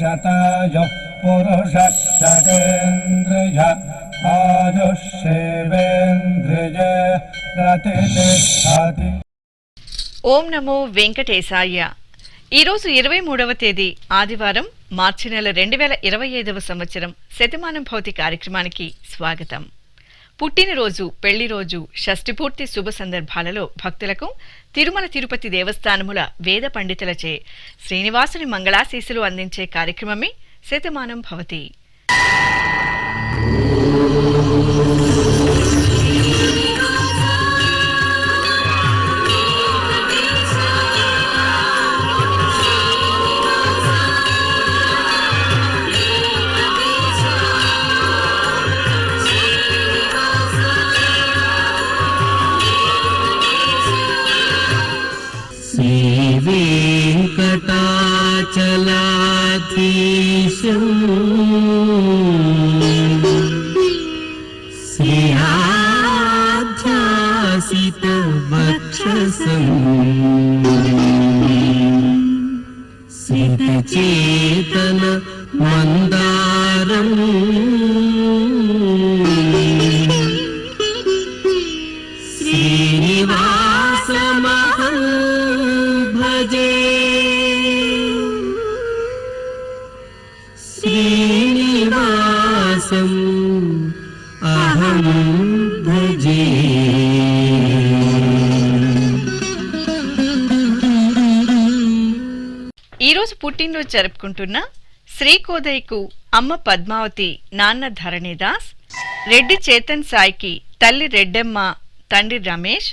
శతాయుః పురుషः శతేంద్రియ ఆయుష్యేవేంద్రియే ప్రతిష్ఠతి. ఓం నమో వెంకటేశాయ. ఈరోజు 23వ తేదీ ఆదివారం, మార్చి నెల 2025వ సంవత్సరం. శతమానం భౌతి కార్యక్రమానికి స్వాగతం. పుట్టినరోజు, పెళ్లిరోజు, షష్ఠిపూర్తి శుభ సందర్భాలలో భక్తులకు తిరుమల తిరుపతి దేవస్థానముల వేద పండితులచే శ్రీనివాసుని మంగళాశీస్సులు అందించే కార్యక్రమమే శతమానం భవతి. శ్రీవేంకటాచలాధీశం శ్రీయాధ్యాసితవక్షసం సితచేతన మందారం శ్రీనివాసమహం భజే. శ్రీనివాసం అహం భజే. ఈరోజు పుట్టినరోజు జరుపుకుంటున్న శ్రీకోదయ్యకు అమ్మ పద్మావతి, నాన్న ధరణిదాస్, రెడ్డి చేతన్ సాయికి తల్లి రెడ్డమ్మ, తండ్రి రమేష్,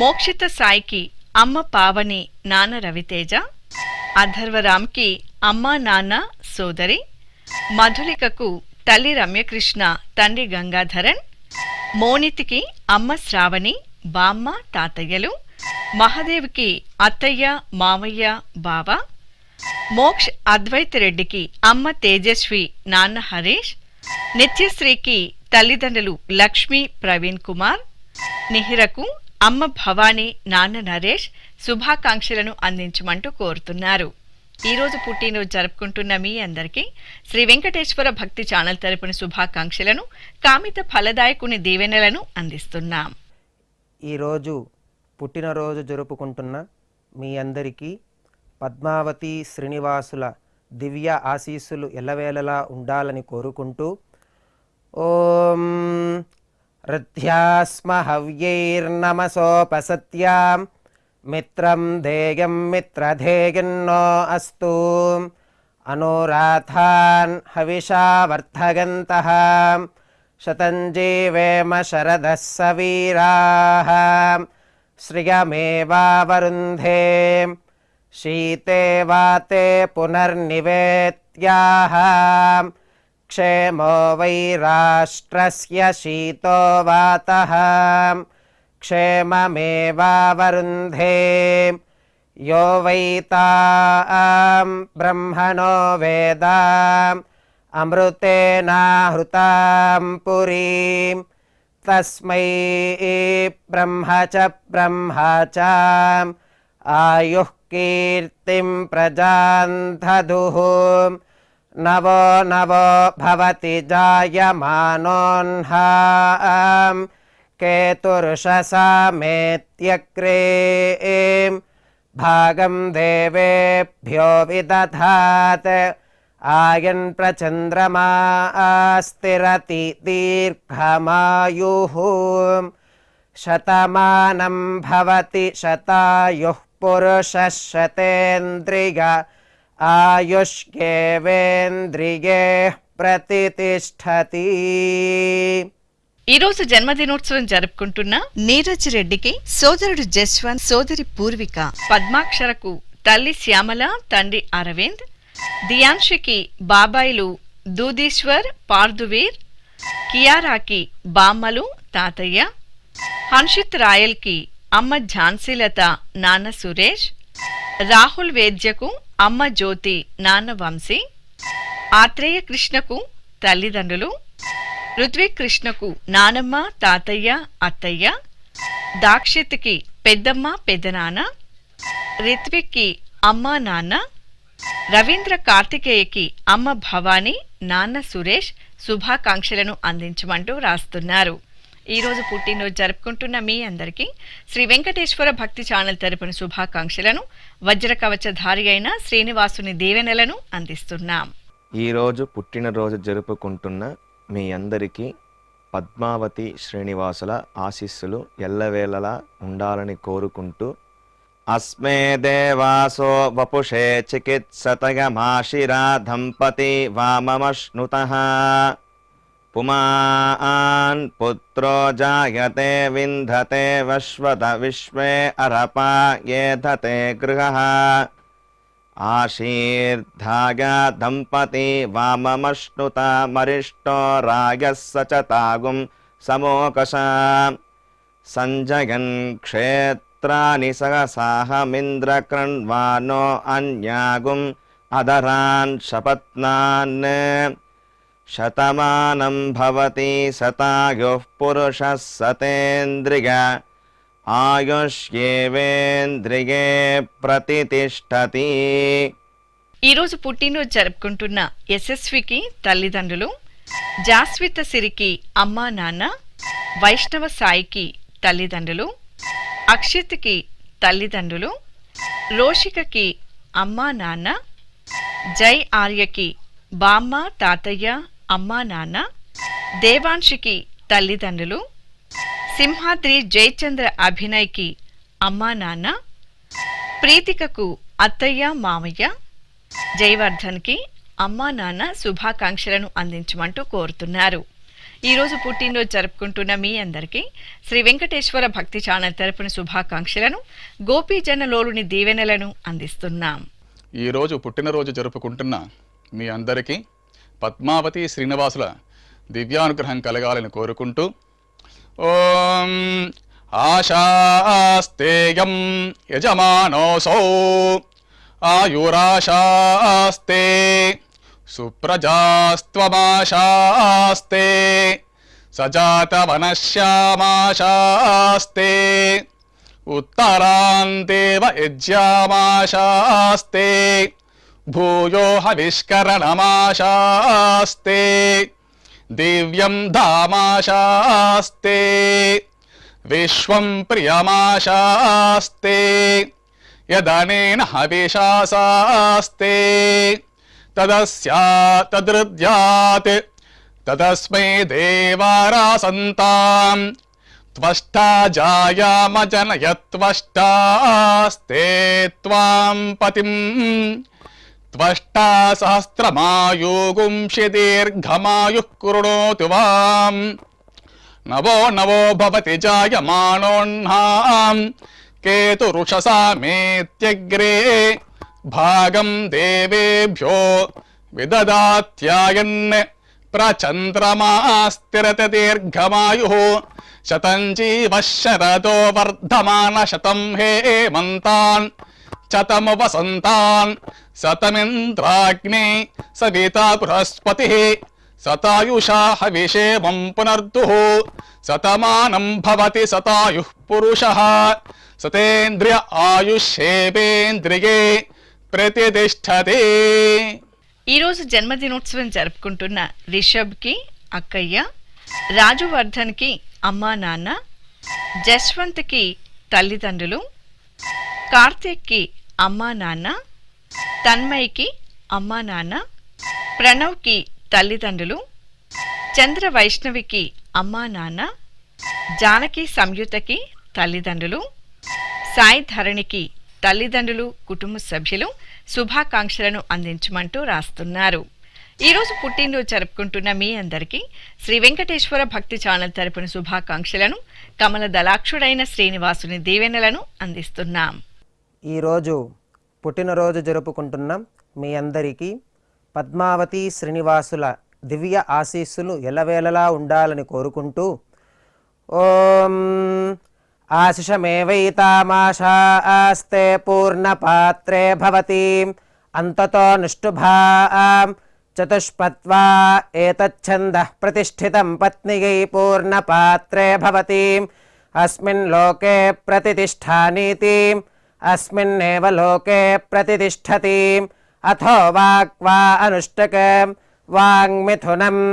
మోక్షిత సాయికి అమ్మ పావని, నాన్న రవితేజ, అథర్వరామ్కి అమ్మ నాన్న సోదరి, మధులికకు తల్లి రమ్యకృష్ణ, తండ్రి గంగాధరన్, మోనితికి అమ్మ శ్రావణి, బామ్మ, తాతయ్యలు, మహాదేవికి అత్తయ్య, మామయ్య, బావ, మోక్ష్ అద్వైత్ రెడ్డికి అమ్మ తేజస్వి, నాన్న హరీష్, నిత్యశ్రీకి తల్లిదండ్రులు లక్ష్మి, ప్రవీణ్ కుమార్, నిహిరకు అమ్మ భవానీ, నాన్న నరేష్ శుభాకాంక్షలను అందించమంటూ కోరుతున్నారు. ఈరోజు పుట్టినరోజు జరుపుకుంటున్న మీ అందరికీ శ్రీ వెంకటేశ్వర భక్తి ఛానల్ తరపున శుభాకాంక్షలను, కామిత ఫలదాయకుని దీవెనలను అందిస్తున్నాం. ఈరోజు పుట్టినరోజు జరుపుకుంటున్న మీ అందరికీ పద్మావతి శ్రీనివాసుల దివ్య ఆశీస్సులు ఎల్లవేళలా ఉండాలని కోరుకుంటూ, ఓం రథ్యాస్మ హవ్యైర్నమసోపసత్యాం మిత్రం ధేయం మిత్రధేయన్నో అస్తు అనురాధాన్ హవిషా వర్ధగంతః శతం జీవేమ శరదః సవీరాః శ్రియమేవావరుంధే శీతే వాతే పునర్నివేత్యాః క్షేమో వై రాష్ట్రస్య శీతో వాతః క్షేమమేవావరుంధే యో వై తాం బ్రహ్మణో వేద అమృతేనాహృతాం పురీం తస్మై బ్రహ్మ చ బ్రహ్మ చ ఆయుః కీర్తిం ప్రజాం దదుః నవో నవో భవతి జాయమానోన్హాం కేతుర్షసామేత్యగ్రే భాగం దేవేభ్యో విదధాత్ ఆయన్ ప్రచంద్రమా స్థిరతి దీర్ఘమాయుః శతమానం భవతి శతాయుః పురుషः శతేంద్రియ ఆయుష్యేవేంద్రియే ప్రతిష్ఠతి. ఈరోజు జన్మదినోత్సవం జరుపుకుంటున్న నీరజ్ రెడ్డికి సోదరుడు జస్వంత్, సోదరి పూర్విక, పద్మాక్షరకు తల్లి శ్యామల, తండ్రి అరవింద్, దియాంశికి బాబాయిలు దూదీశ్వర్, పార్దువీర్, కియారాకి బామ్మలు, తాతయ్య, హన్షిత్ రాయల్కి అమ్మ ఝాన్సీలత, నాన్న సురేష్, రాహుల్ వేద్యకు అమ్మ జ్యోతి, నాన్న వంశీ, ఆత్రేయ కృష్ణకు తల్లిదండ్రులు, రుత్విక్ కృష్ణకు నానమ్మ, తాతయ్య, అత్తయ్య, దాక్షిత్కి పెద్దమ్మ, పెద్దనాన్న, రిత్విక్కి అమ్మ, నాన్న, రవీంద్ర కార్తికేయకి అమ్మ భవానీ, నాన్న సురేష్ శుభాకాంక్షలను అందించమంటూ రాస్తున్నారు. ఈరోజు పుట్టినరోజు జరుపుకుంటున్న మీ అందరికీ శ్రీ వెంకటేశ్వర భక్తి ఛానల్ తరపున శుభాకాంక్షలను, వజ్రకవచధారి అయిన శ్రీనివాసుని దీవెనలను అందిస్తున్నాం. ఈరోజు పుట్టినరోజు జరుపుకుంటున్న మీ అందరికీ పద్మావతి శ్రీనివాసుల ఆశీస్సులు ఎల్లవేళలా ఉండాలని కోరుకుంటూ, అస్మే దేవాసో వపుషే చికిత్సతయమాశిరా దంపతి వామమశ్నుతః పుమాన్ పుత్రో జాయతే వింధతే వశ్వత విశ్వే అరపా ఏధతే గృహః ఆశీర్ధాయ దంపతి వామమశ్నుత మరిష్టో రాయః సచతాగుం సమోకష సంజయన్ క్షేత్రాని సహసాహమింద్రకృణ్వానో అన్యాగుం అదరాన్ శపత్నాన్ శతమానం భవతి శతాయుః పురుషः సతేంద్రియ ఆయుష్యేవేంద్రియే ప్రతితిష్టతి. ఈరోజు పుట్టినరోజు జరుపుకుంటున్న యశస్వికి తల్లిదండ్రులు, జాస్విత సిరికి అమ్మా నాన్న, వైష్ణవ సాయికి తల్లిదండ్రులు, అక్షిత్కి తల్లిదండ్రులు, రోషికకి అమ్మా నాన్న, జై ఆర్యకి బామ్మ తాతయ్య అమ్మా నాన్న, దేవాంశికి తల్లిదండ్రులు, సింహాద్రి జయచంద్ర అభినయ్కి అమ్మా నాన్న, ప్రీతికకు అత్తయ్య మామయ్య, జయవర్ధన్కి అమ్మా నాన్న శుభాకాంక్షలను అందించమంటూ కోరుతున్నారు. ఈరోజు పుట్టినరోజు జరుపుకుంటున్న మీ అందరికీ శ్రీ వెంకటేశ్వర భక్తి ఛానల్ తరపున శుభాకాంక్షలను, గోపీజనలోలుని దీవెనలను అందిస్తున్నాం. ఈరోజు పుట్టినరోజు జరుపుకుంటున్న మీ అందరికీ పద్మావతి శ్రీనివాసుల దివ్యానుగ్రహం కలగాలని కోరుకుంటూ, ఓం ఆశాస్తేయం యజమానోసౌ ఆయురాశాస్తే సుప్రజాస్త్వమాశాస్తే సజాతవనశ్యామాశాస్తే ఉత్తరాంతేవ యజ్యామాశాస్తే భూయో హవిష్కరణమాశాస్తే దివ్యం ధామాశాస్తే విశ్వం ప్రియమాశాస్తే యదనేన హవిషాసాస్తే తదస్యాతదృద్యాత్ తదస్మై దేవారాసంతాం త్వష్టా జాయామజనయత్వష్టాస్తే త్వాం పతిం త్వష్టా సహస్రమాయుగుంషి దీర్ఘమాయుః కృణోతు వాం నవో నవో భవతి జాయమానోన్నాం కేతురుషసామేత్యగ్రే భాగం దేవేభ్యో విదదాత్యాయన్ ప్రచంద్రమాస్తిరత దీర్ఘమాయుః శతం జీవః శరదో వర్ధమాన శతం హేమంతాన్ శతము వసంతాన్ శతమింద్రాగ్నే సవితా బృహస్పతిః శతాయుషా హవిషేమం పునర్దుః శతమానం భవతి శతాయుః పురుషः సతేంద్రియ ఆయుష్యేవేంద్రియే ప్రతితిష్టతి. ఈరోజు జన్మదినోత్సవం జరుపుకుంటున్న రిషబ్కి అక్కయ్య, రాజువర్ధన్కి అమ్మా నాన్న, జశ్వంత్కి తల్లిదండ్రులు, కార్తీక్కి అమ్మా నాన్న, తన్మయ్కి అమ్మా నాన్న, ప్రణవ్కి తల్లిదండ్రులు, చంద్ర వైష్ణవికి అమ్మా నాన్న, జానకి సంయుతకి తల్లిదండ్రులు, సాయి ధరణికి తల్లిదండ్రులు, కుటుంబ సభ్యులు శుభాకాంక్షలను అందించమంటూ రాస్తున్నారు. ఈరోజు పుట్టినరోజు జరుపుకుంటున్న మీ అందరికీ శ్రీ వెంకటేశ్వర భక్తి ఛానల్ తరపున శుభాకాంక్షలను, కమల దళాక్షుడైన శ్రీనివాసుని దీవెనలను అందిస్తున్నాం. ఈరోజు పుట్టినరోజు జరుపుకుంటున్నాం మీ అందరికీ పద్మావతి శ్రీనివాసుల దివ్య ఆశీస్సులు ఎల్లవేళలా ఉండాలని కోరుకుంటూ, ఓం ఆశిషమేవైతామాశాస్తే పూర్ణపాత్రే భవతి అంతతో నిష్ఠుభాం చతుష్పత్వా ఏతచ్ఛందః ప్రతిష్ఠితం పత్నియై పూర్ణపాత్రే భవతి అస్మిన్ లోకే ప్రతిష్ఠానీతి అస్మిన్నేవ లోకే ప్రతిష్ఠతి अथो वाक्वा अनुष्टक वाङ्मिथुनम्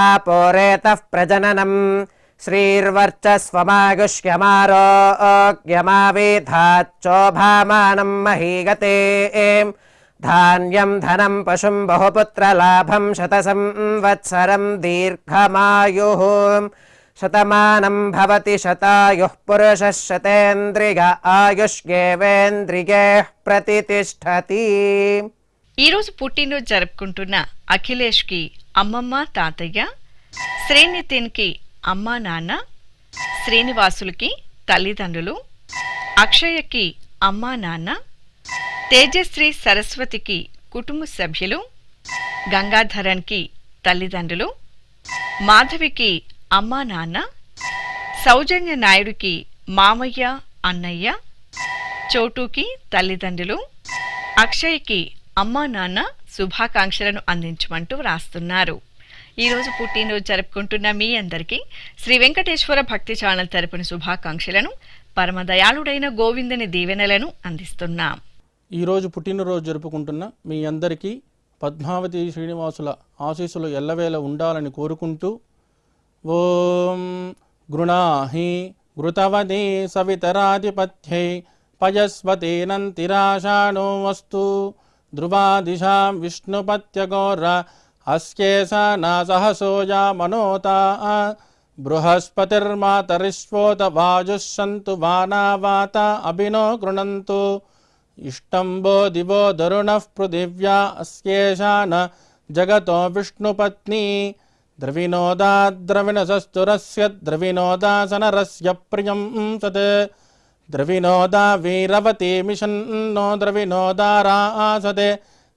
आपोरेतः प्रजननम् श्रीर्वर्चस्वमागुष्यमारोग्यमावेधाच्चोभामानं महीगते धान्यं धनं पशुं बहुपुत्रलाभं शतसंवत्सरं दीर्घमायुः शतमानं भवति शतायुः पुरुषः शतेन्द्रिय आयुष्येवेन्द्रिये प्रतितिष्ठति। ఈరోజు పుట్టినరోజు జరుపుకుంటున్న అఖిలేష్కి అమ్మమ్మ తాతయ్య, శ్రీనితిన్కి అమ్మా నాన్న, శ్రీనివాసులకి తల్లిదండ్రులు, అక్షయకి అమ్మా నాన్న, తేజశ్రీ సరస్వతికి కుటుంబ సభ్యులు, గంగాధరన్కి తల్లిదండ్రులు, మాధవికి అమ్మా నాన్న, సౌజన్య నాయుడికి మామయ్య అన్నయ్య, చోటుకి తల్లిదండ్రులు, అక్షయ్కి అమ్మా నాన్న శుభాకాంక్షలను అందించమంటూ వ్రాస్తున్నారు. ఈరోజు పుట్టినరోజు జరుపుకుంటున్న మీ అందరికీ శ్రీ వెంకటేశ్వర భక్తి ఛానల్ తరపున శుభాకాంక్షలను, పరమదయాళుడైన గోవిందుని దీవెనలను అందిస్తున్నాం. ఈరోజు పుట్టినరోజు జరుపుకుంటున్న మీ అందరికీ పద్మావతి శ్రీనివాసుల ఆశీస్సులు ఎల్లవేళ ఉండాలని కోరుకుంటూ ఓం గృణాహి ఘృతవదే సవితరాధిపత్యై పయస్వతేనంతిరాషాణో వస్తు ధ్రువాదిశాం విష్ణుపత్యగౌర అస్కేశా నాసహసోజా మనోతా బృహస్పతిర్మాతరిష్వోత వాజుః సంతు వానావాత అభినో గృణంతు ఇష్టంబో దివో దరుణః పృథివ్యా అస్కేశాన జగతో విష్ణుపత్ని ద్రవినోదాద్రవిణసస్తురస్య ద్రవినోదాసనరస్య ప్రియం సత్ ద్రవినోదా వీరవతి మిషన్నో ద్రవినోదారాసతే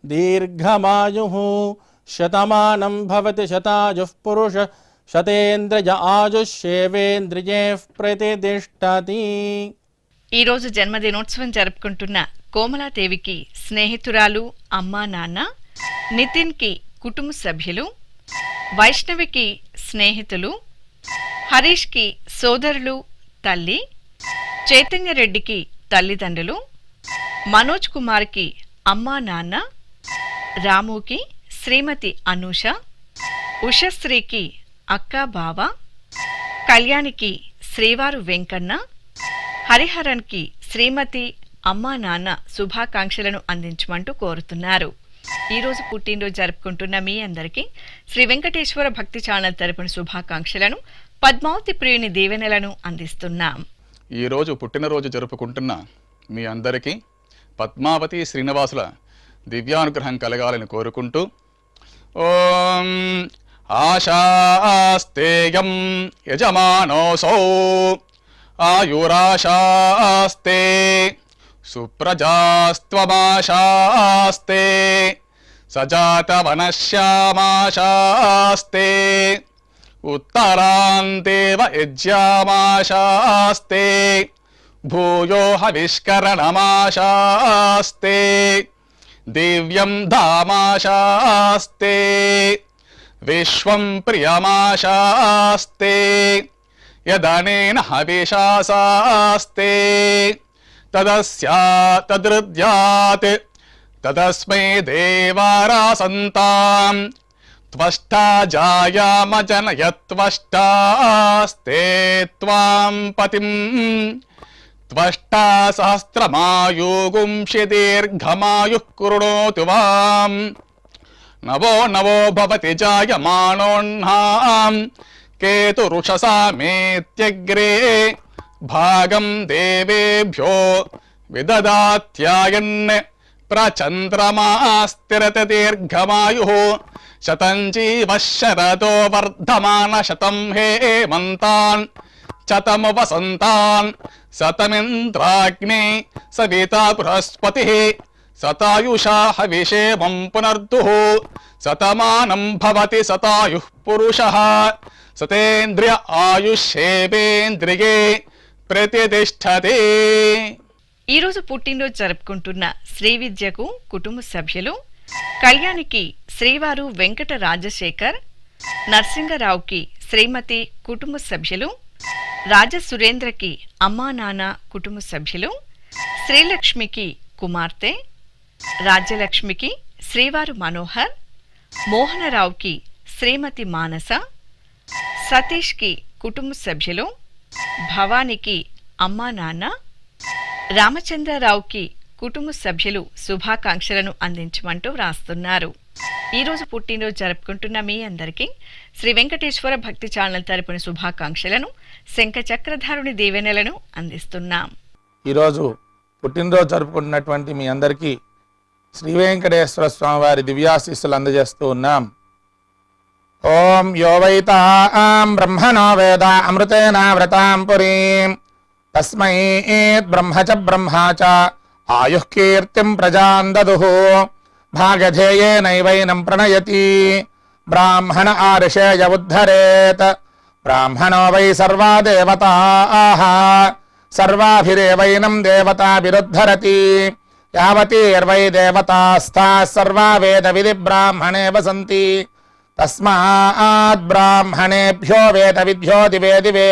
దీర్ఘమాయుః శతమానం భవతి శతాయుః పురుష శతేంద్రియ ఆయుష్యేవేంద్రియే ప్రతితిష్ఠతి. ఈరోజు జన్మదినోత్సవం జరుపుకుంటున్న కోమలాదేవికి స్నేహితురాలు అమ్మా నాన్న, నితిన్కి కుటుంబ సభ్యులు, వైష్ణవికి స్నేహితులు, హరీష్కి సోదరులు తల్లి, చైతన్యరెడ్డికి తల్లిదండ్రులు, మనోజ్ కుమార్కి అమ్మా నాన్న, రాముకి శ్రీమతి అనూష, ఉషశ్రీకి అక్క బావ, కళ్యాణికి శ్రీవారు వెంకన్న, హరిహరన్కి శ్రీమతి అమ్మా నాన్న శుభాకాంక్షలను అందించమంటూ కోరుతున్నారు. ఈరోజు పుట్టినరోజు జరుపుకుంటున్న మీ అందరికీ శ్రీ వెంకటేశ్వర భక్తి ఛానల్ తరపున శుభాకాంక్షలను, పద్మావతి ప్రియుని దీవెనలను అందిస్తున్నాం. ఈరోజు పుట్టినరోజు జరుపుకుంటున్న మీ అందరికీ పద్మావతి శ్రీనివాసుల దివ్యానుగ్రహం కలగాలని కోరుకుంటూ ఓం ఆశాస్తేయం యజమానోసౌ ఆయురాశాస్తే సుప్రజాస్త్వమాశాస్తే సజాతవనశ్యామాశాస్తే ఉత్తరాంతేవ యజ్యామాశాస్తే భూయో హవిష్కరణమాశాస్తే దివ్యం ధామాశాస్తే విశ్వం ప్రియమాశాస్తే యదనేన హవిషాశాస్తే తదస్యాతదృద్యాత్ తదస్మై దేవారాసంతాం త్వష్టా జాయామజనయత్వష్టాస్తే త్వాం పతిం త్వష్టా సహస్రమాయుగుంషి దీర్ఘమాయుః కృణోతు వాం నవో నవో భవతి జాయమానోన్నాం కేతురుషసామేత్యగ్రే భాగం దేవేభ్యో విదదాత్యాయన్ ప్రచంద్రమాస్తిరత దీర్ఘమాయుః శతం జీవః శరదో వర్ధమాన శతం హేమంతాన్ శతము వసంతాన్ శతమింద్రాగ్నే సవితా బృహస్పతిః శతాయుషా హవిషేమం పునర్దుః శతమానం భవతి శతాయుః పురుషః శతేంద్రియ ఆయుష్యేవేంద్రియే ప్రతితిష్ఠతే. ఈరోజు పుట్టినరోజు జరుపుకుంటున్న శ్రీవిద్యకు కుటుంబ సభ్యులు, కళ్యాణికి శ్రీవారు వెంకట రాజశేఖర్, నరసింగరావుకి శ్రీమతి కుటుంబ సభ్యులు, రాజసురేంద్రకి అమ్మా నాన్న కుటుంబ సభ్యులు, శ్రీలక్ష్మికి కుమార్తె, రాజ్యలక్ష్మికి శ్రీవారు మనోహర్, మోహనరావుకి శ్రీమతి మానస, సతీష్కి కుటుంబ సభ్యులు, భవానికి అమ్మా నాన్న, రామచంద్రరావుకి కుటుంబ సభ్యులు శుభాకాంక్షలను అందించమంటూ వ్రాస్తున్నారు. ఈరోజు పుట్టినరోజు జరుపుకుంటున్న మీ అందరికీ శ్రీ వెంకటేశ్వర భక్తి ఛానల్ తరపున శుభాకాంక్షలను, శంఖ చక్రధారుని దీవెనలను అందిస్తున్నాం. ఈరోజు పుట్టినరోజు జరుపుకుంటున్నటువంటి మీ అందరికీ శ్రీ వెంకటేశ్వర స్వామి వారి దివ్యాశీస్సులు అందజేస్తూ ఉన్నాం. ఓం యో వైతాం బ్రహ్మణో వేద అమృతేన వ్రతాం పురీం తస్మై బ్రహ్మ చ బ్రహ్మా చ ఆయుః కీర్తిం ప్రజాం దదుః భాగధేయేనైవైనం ప్రణయతి బ్రాహ్మణ ఆర్షేయ ఉద్ధరేత్ బ్రాహ్మణో వై సర్వా దేవతాః సర్వాభిరేవైనం దేవతాభిరుద్ధరతి యావతీర్వై దేవతాస్తాః సర్వా వేద విధి బ్రాహ్మణే వసంతి తస్మాత్ బ్రాహ్మణేభ్యో వేద విద్యో దివే దివే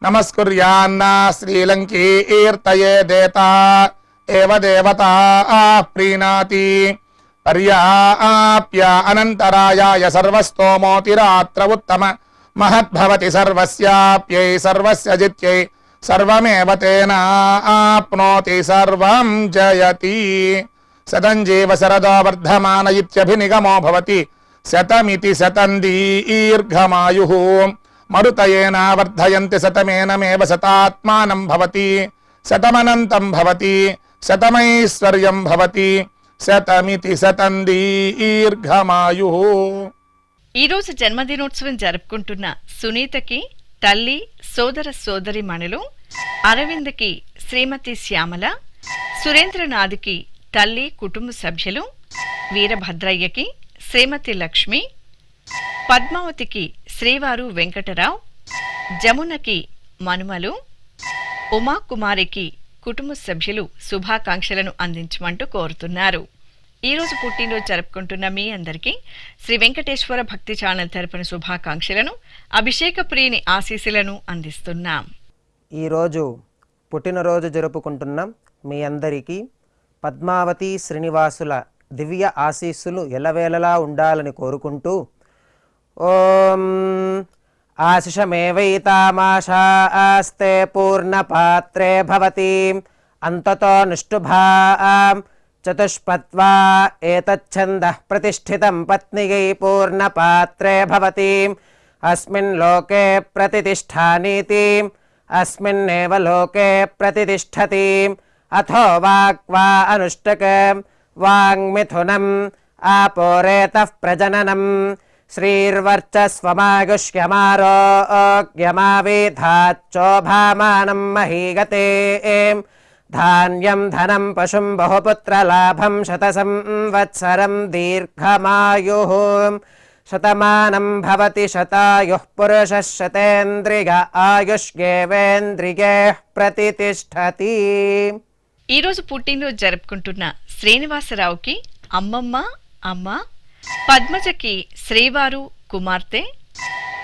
నమస్కుర్యాన్నా శ్రీలంకీర్తయే దేతా ఏవ దేవతా ప్రీణాతి పర్యాప్య అనంతరాయాయ సర్వస్తోమోతిరాత్ర ఉత్తమ మహద్భవతి సర్వస్యాప్యై సర్వస్య జిత్యై సర్వమేవ తేన ఆప్నోతి సర్వం జయతి శతం జీవ శరదో వర్ధమాన ఇత్యభినిగమో భవతి శతమితి శతం దీర్ఘమాయుః మరుతయేన వర్ధయంతి శతమేనమేవ శతాత్మానం భవతి శతమనంతం భవతి శతమైశ్వర్యం భవతి శతమితి శతం దీర్ఘమాయుః. ఈరోజు జన్మదినోత్సవం జరుపుకుంటున్న సునీతకి తల్లి, సోదర సోదరిమణులు, అరవింద్కి శ్రీమతి శ్యామల, సురేంద్రనాథ్కి తల్లి, కుటుంబ సభ్యులు, వీరభద్రయ్యకి శ్రీమతి లక్ష్మి, పద్మావతికి శ్రీవారు వెంకటరావు, జమునకి మనుమలు, ఉమాకుమారికి కుటుంబ సభ్యులు శుభాకాంక్షలను అందించమంటూ కోరుతున్నారు. ఈరోజు పుట్టినరోజు జరుపుకుంటున్న మీ అందరికీ శ్రీ వెంకటేశ్వర భక్తి ఛానల్ తరపున శుభాకాంక్షలను, అభిషేక ప్రియుని ఆశీస్సులను అందిస్తున్నాం. ఈరోజు పుట్టినరోజు జరుపుకుంటున్నాం మీ అందరికీ పద్మావతి శ్రీనివాసుల దివ్య ఆశీస్సులు ఎల్లవేళలా ఉండాలని కోరుకుంటూ ఓం ఆశిషమేవైతామాశాస్తే పూర్ణపాత్రే భవతి అంతతో నిష్ఠుభాం చతుష్పత్వా ఏతచ్ఛందః ప్రతిష్ఠితం పత్నియై పూర్ణపాత్రే భవతి అస్మిన్ లోకే ప్రతిష్ఠానీతి అస్మిన్నేవ లోకే ప్రతిష్ఠతి అథో వాక్వా అనుష్టకం వాంగ్మిథునం ఆపోరేతః ప్రజననం శ్రీర్వర్చస్వమాగుష్యమారోగ్యమావేధాచ్చోభామానం మహీగతే ధాన్యం ధనం పశుం బహుపుత్రలాభం శతసంవత్సరం దీర్ఘమాయుః శతమానం భవతి శతాయుః పురుషः శతేంద్రియ ఆయుష్యేవేంద్రియే ప్రతిష్ఠతి. ఈరోజు పుట్టినరోజు జరుపుకుంటున్న శ్రీనివాసరావుకి అమ్మమ్మ, అమ్మ, పద్మజకి శ్రీవారు కుమార్తె,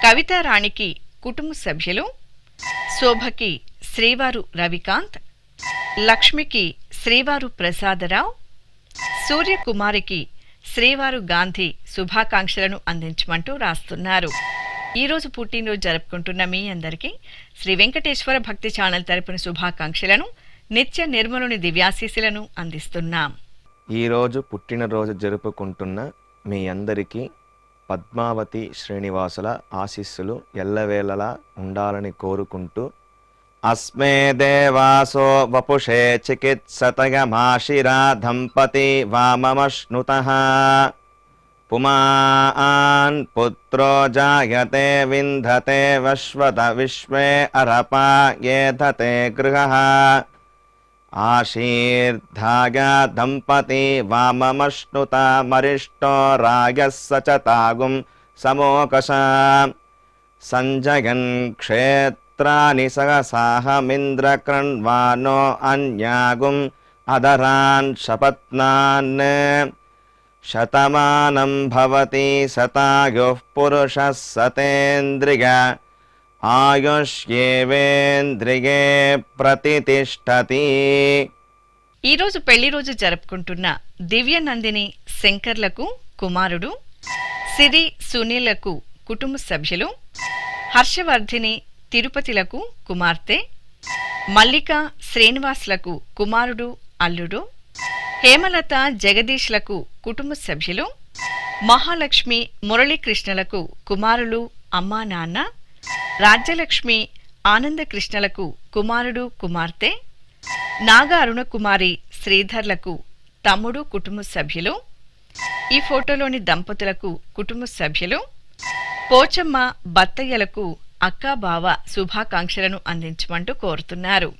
కవితారాణికి కుటుంబ సభ్యులు, శోభకి శ్రీవారు రవికాంత్, లక్ష్మికి శ్రీవారు ప్రసాదరావు, సూర్యకుమారికి శ్రీవారు గాంధీ శుభాకాంక్షలను అందించమంటూ రాస్తున్నారు. ఈరోజు పుట్టినరోజు జరుపుకుంటున్న మీ అందరికీ శ్రీ వెంకటేశ్వర భక్తి ఛానల్ తరపున శుభాకాంక్షలను, నిత్య నిర్మలుని దివ్యాశీస్సులను అందిస్తున్నాం. ఈరోజు పుట్టినరోజు జరుపుకుంటున్న మీ అందరికీ పద్మావతి శ్రీనివాసుల ఆశీస్సులు ఎల్లవేళలా ఉండాలని కోరుకుంటూ అస్మే దేవాసో వపుషే చికిత్సతయమాశిరా దంపతి వామమశ్నుతః పుమాన్ పుత్రో జాయతే వింధతే వశ్వత విశ్వే అరపా ఏధతే గృహః ఆశీర్ధాయ దంపతి వామమశ్నుత మరిష్టో రాగः సచతాగుం సమోకష సంజయన్ క్షేత్రాని సహసాహమింద్రకృణ్వానో అన్యాగుం అదరాన్ శపత్నాన్ శతమానం భవతి శతాయుః పురుషः సతేంద్రియ ఆయుష్యేవేంద్రియే ప్రతిష్ఠతి. ఈరోజు పెళ్లి రోజు జరుపుకుంటున్న దివ్య నందిని శంకర్లకు కుమారుడు, సిరి సునీలకు కుటుంబ సభ్యులు, హర్షవర్ధిని తిరుపతిలకు కుమార్తె, మల్లిక శ్రీనివాసులకు కుమారుడు అల్లుడు, హేమలత జగదీష్లకు కుటుంబ సభ్యులు, మహాలక్ష్మి మురళీకృష్ణలకు కుమారులు అమ్మా నాన్న, రాజ్యలక్ష్మి ఆనందకృష్ణలకు కుమారుడు కుమార్తె, నాగా అరుణకుమారి శ్రీధర్లకు తమ్ముడు కుటుంబ సభ్యులు, ఈ ఫోటోలోని దంపతులకు కుటుంబ సభ్యులు, పోచమ్మ బత్తయ్యలకు అక్కా బావ శుభాకాంక్షలను అందించమంటూ కోరుతున్నారు.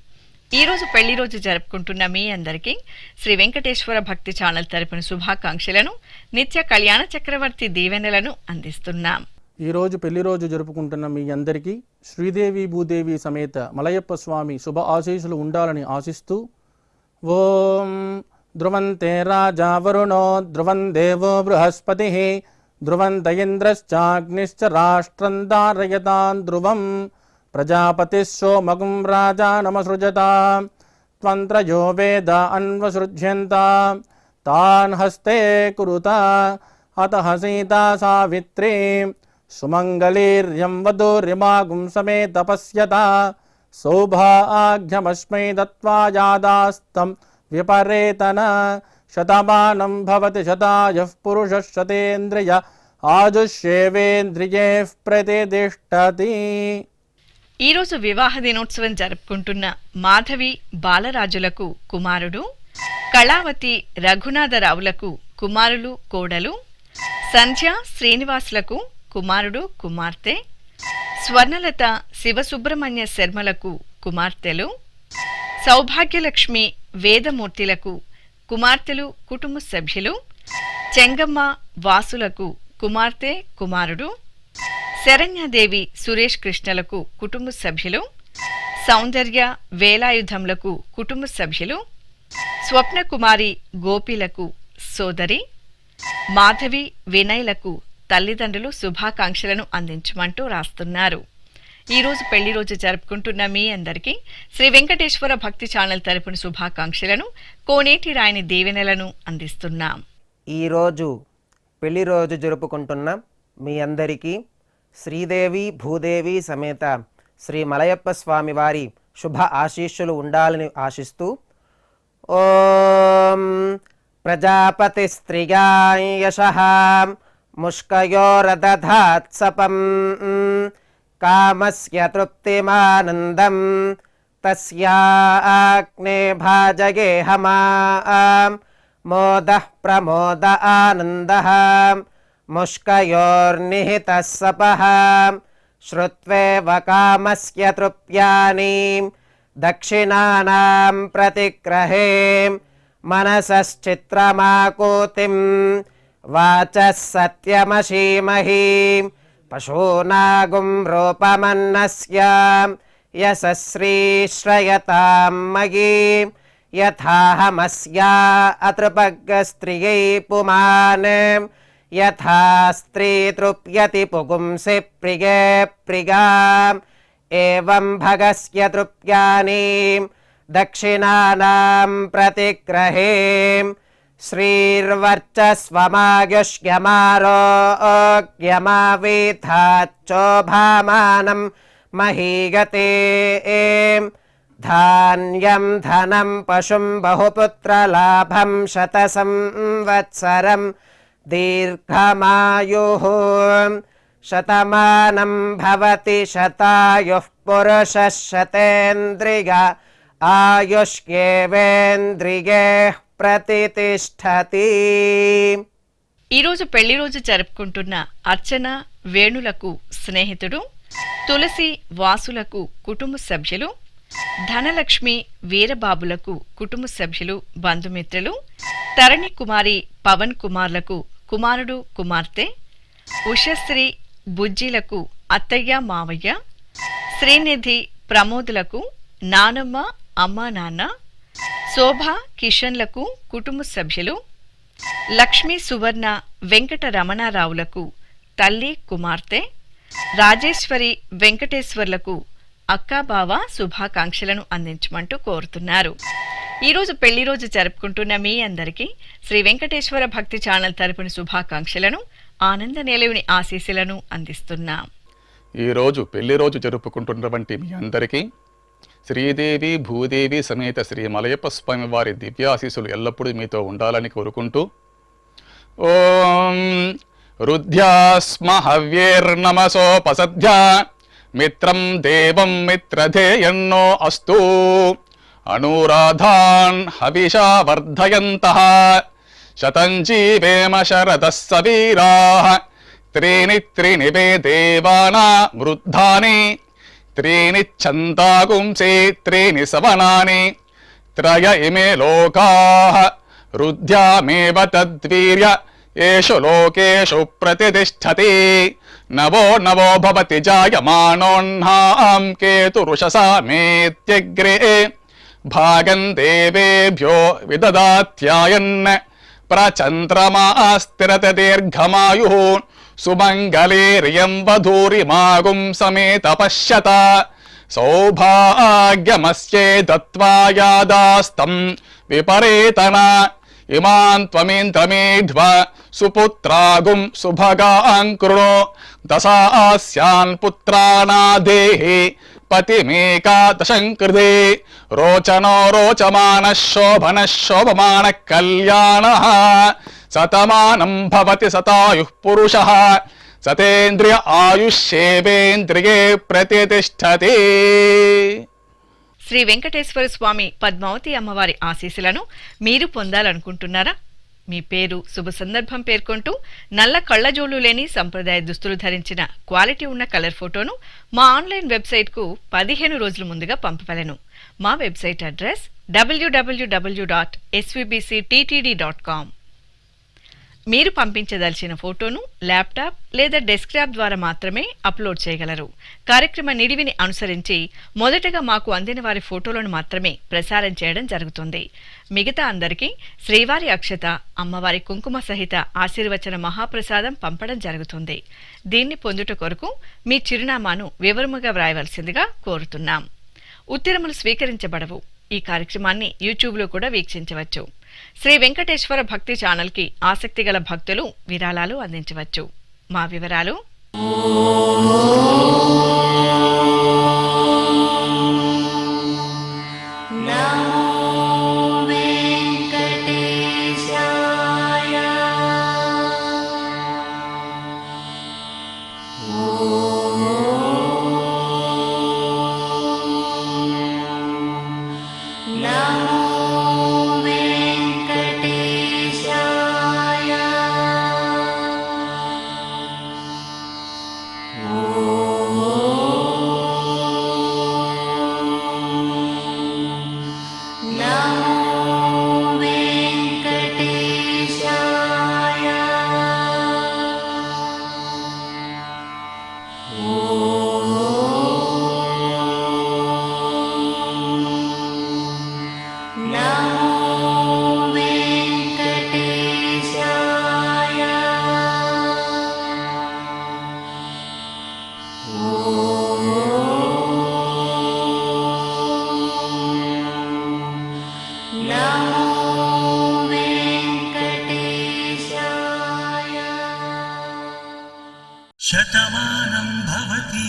ఈరోజు పెళ్లి రోజు జరుపుకుంటున్న మీ అందరికీ శ్రీ వెంకటేశ్వర భక్తి ఛానల్ తరపున శుభాకాంక్షలను, నిత్య కళ్యాణ చక్రవర్తి దీవెనలను అందిస్తున్నాం. ఈరోజు పెళ్లి రోజు జరుపుకుంటున్న మీ అందరికీ శ్రీదేవి భూదేవి సమేత మలయప్ప స్వామి శుభ ఆశీస్సులు ఉండాలని ఆశిస్తూ ఓం ధ్రువంతే రాజా వరుణో ధ్రువం దేవో బృహస్పతి ధ్రువంత ఇంద్రశ్చాగ్నిశ్చ రాష్ట్రం ధారయతాన్ ధ్రువం ప్రజాపతి సోమగుం రాజానమసృజత త్వంత్రయో వేద అన్వసృజ్యంత తాన్ హస్తే కురుత అతః సీతా సావిత్రీ సుమంగళీర్యం వధూర్యమాగుం సమేత పశ్యత సౌభాగ్యమస్మై దత్వా యాదాస్తం విపరేతన శతమానం భవతి శతాయః పురుషः శతేంద్రియ ఆజుష్యేవేంద్రియే ప్రతిష్టతి. ఈరోజు వివాహ దినోత్సవం జరుపుకుంటున్న మాధవి బాలరాజులకు కుమారుడు, కళావతి రఘునాథరావులకు కుమారులు కోడలు, సంధ్య శ్రీనివాసులకు కుమారుడు కుమార్తె, స్వర్ణలత శివసుబ్రహ్మణ్య శర్మలకు కుమార్తెలు, సౌభాగ్యలక్ష్మి వేదమూర్తిలకు కుమార్తెలు కుటుంబ సభ్యులు, చెంగమ్మ వాసులకు కుమార్తె కుమారుడు, శరణ్యాదేవి సురేష్ కృష్ణలకు కుటుంబ సభ్యులు, సౌందర్య వేలాయుధంలకు కుటుంబ సభ్యులు, స్వప్నకుమారి గోపిలకు సోదరి, మాధవి వినయ్లకు తల్లిదండ్రులు శుభాకాంక్షలను అందించమంటూ రాస్తున్నారు. ఈరోజు పెళ్లి రోజు జరుపుకుంటున్న మీ అందరికీ శ్రీ వెంకటేశ్వర భక్తి ఛానల్ తరపున శుభాకాంక్షలను, కోనేటి రాయని దీవెనలను అందిస్తున్నాం. ఈరోజు పెళ్లి రోజు జరుపుకుంటున్న మీ అందరికీ శ్రీదేవి భూదేవి సమేత శ్రీ మలయప్ప స్వామి వారి శుభ ఆశీస్సులు ఉండాలని ఆశిస్తూ ఓం ప్రజాపతి స్త్రియాం యశః ముష్కయోరదధాత్సపం కామస్య తృప్తిమానందం తస్యాగ్నే భాజగేహమాం మోదః ప్రమోద ఆనందః ముష్కయోర్నిహితః సపః శ్రుత్వేవ కామస్య తృప్యాని దక్షిణానాం ప్రతిగ్రహే మనసశ్చిత్రమాకూతిం వాచः సత్యమశీమహి పశూనాగుం రూపమన్నస్య యశశ్రీశ్రయతాం మయీ యథాహమస్యా అతృపగ్గస్త్రియై పుమాన్ యథా స్త్రీ తృప్యతి పుగుంసి ప్రియే ప్రియాం ఏవం భగస్య తృప్యాని దక్షిణానాం ప్రతిగ్రహే శ్రీర్వర్చస్వమాయుష్యమారోగ్యమావిధాచ్చోభామానం మహీగతే ధాన్యం ధనం పశుం బహుపుత్రలాభం శతసంవత్సరం దీర్ఘమాయుః శతమానం భవతి శతాయుః పురుషः శతేంద్రియ ఆయుష్యేవేంద్రియే ప్రతిష్టతి. ఈరోజు పెళ్లి రోజు జరుపుకుంటున్న అర్చన వేణులకు స్నేహితుడు, తులసి వాసులకు కుటుంబ సభ్యులు, ధనలక్ష్మి వీరబాబులకు కుటుంబ సభ్యులు బంధుమిత్రులు, తరణి కుమారి పవన్ కుమార్లకు కుమారుడు కుమార్తె, ఉషశ్రీ బుజ్జిలకు అత్తయ్య మావయ్య, శ్రీనిధి ప్రమోదులకు నానమ్మ అమ్మా నాన్న, శోభ కిషన్లకు కుటుంబ సభ్యులు, లక్ష్మీ సువర్ణ వెంకట రమణారావులకు తల్లి కుమార్తె, రాజేశ్వరి వెంకటేశ్వర్లకు అక్కాబావ శుభాకాంక్షలను అందించమంటూ కోరుతున్నారు. ఈరోజు పెళ్లి రోజు జరుపుకుంటున్న మీ అందరికీ శ్రీ వెంకటేశ్వర భక్తి ఛానల్ తరపున శుభాకాంక్షలను, ఆనంద నిలయుని ఆశీస్సులను అందిస్తున్నాం. ఈరోజు పెళ్లి రోజు జరుపుకుంటున్నటువంటి మీ అందరికీ శ్రీదేవి భూదేవి సమేత శ్రీ మలయప్ప స్వామి వారి దివ్యాశీస్సులు ఎల్లప్పుడూ మీతో ఉండాలని కోరుకుంటూ ఓం రుద్ధ్యాస్మ హవ్యేర్నమసోపసధ్యా మిత్రం దేవం మిత్రధేయన్నో అస్తు అనురాధాన్ హవిషా వర్ధయంతః శతం జీవేమ శరదః సవీరాః త్రీణి త్రీణి వే దేవానా వృద్ధాని త్రీణి ఛందాగుంసే త్రీణి సవనాని త్రయ ఇమే లోకాః రుద్ధ్యామేవ తద్వీర్య ఏషు లోకేషు ప్రతిష్టతి నవో నవో భవతి జాయమానోన్హాం కేతురుషసామేత్యగ్రే భాగం దేవేభ్యో విదదాత్యాయన్ ప్రచంద్రమాస్తిరత దీర్ఘమాయు సుమంగళేర్యం వధూరిమాగుం సమేత పశ్యత సౌభాగ్యమస్యే దత్వా యాదాస్తం విపరేతన ఇమాన్ త్వమేంద్రమేధ్వ సుపుత్రాగుం సుభగాన్ కృణో దశాస్యాన్ పుత్రానాదేహి పతిమేకాదశం కృతే రోచనో రోచమాన శోభన శోభమాన కళ్యాణ శతమానం భవతి శతాయుః పురుషః సతేంద్రియ ఆయుష్యేవేంద్రియే ప్రతిష్టతి. శ్రీ వెంకటేశ్వర స్వామి పద్మావతి అమ్మవారి ఆశీస్సులను మీరు పొందాలనుకుంటున్నారా? మీ పేరు, శుభ సందర్భం పేర్కొంటూ నల్ల కళ్లజోళ్లు లేని సంప్రదాయ దుస్తులు ధరించిన క్వాలిటీ ఉన్న కలర్ ఫోటోను మా ఆన్లైన్ వెబ్సైట్కు 15 రోజుల ముందుగా పంపవలెను. మా వెబ్సైట్ అడ్రస్ www.svbcttd.com. మీరు పంపించదలిచిన ఫోటోను ల్యాప్టాప్ లేదా డెస్క్టాప్ ద్వారా మాత్రమే అప్లోడ్ చేయగలరు. కార్యక్రమ నిడివిని అనుసరించి మొదటగా మాకు అందిన వారి ఫోటోలను మాత్రమే ప్రసారం చేయడం జరుగుతుంది. మిగతా అందరికీ శ్రీవారి అక్షత, అమ్మవారి కుంకుమ సహిత ఆశీర్వచన మహాప్రసాదం పంపడం జరుగుతుంది. దీన్ని పొందుట కొరకు మీ చిరునామాను వివరముగా వ్రాయవలసిందిగా కోరుతున్నాం. ఉత్తరములు స్వీకరించబడవు. ఈ కార్యక్రమాన్ని యూట్యూబ్లో కూడా వీక్షించవచ్చు. శ్రీ వెంకటేశ్వర భక్తి ఛానల్కి ఆసక్తి గల భక్తులు విరాళాలు అందించవచ్చు. మా వివరాలు: శతమానం భవతి.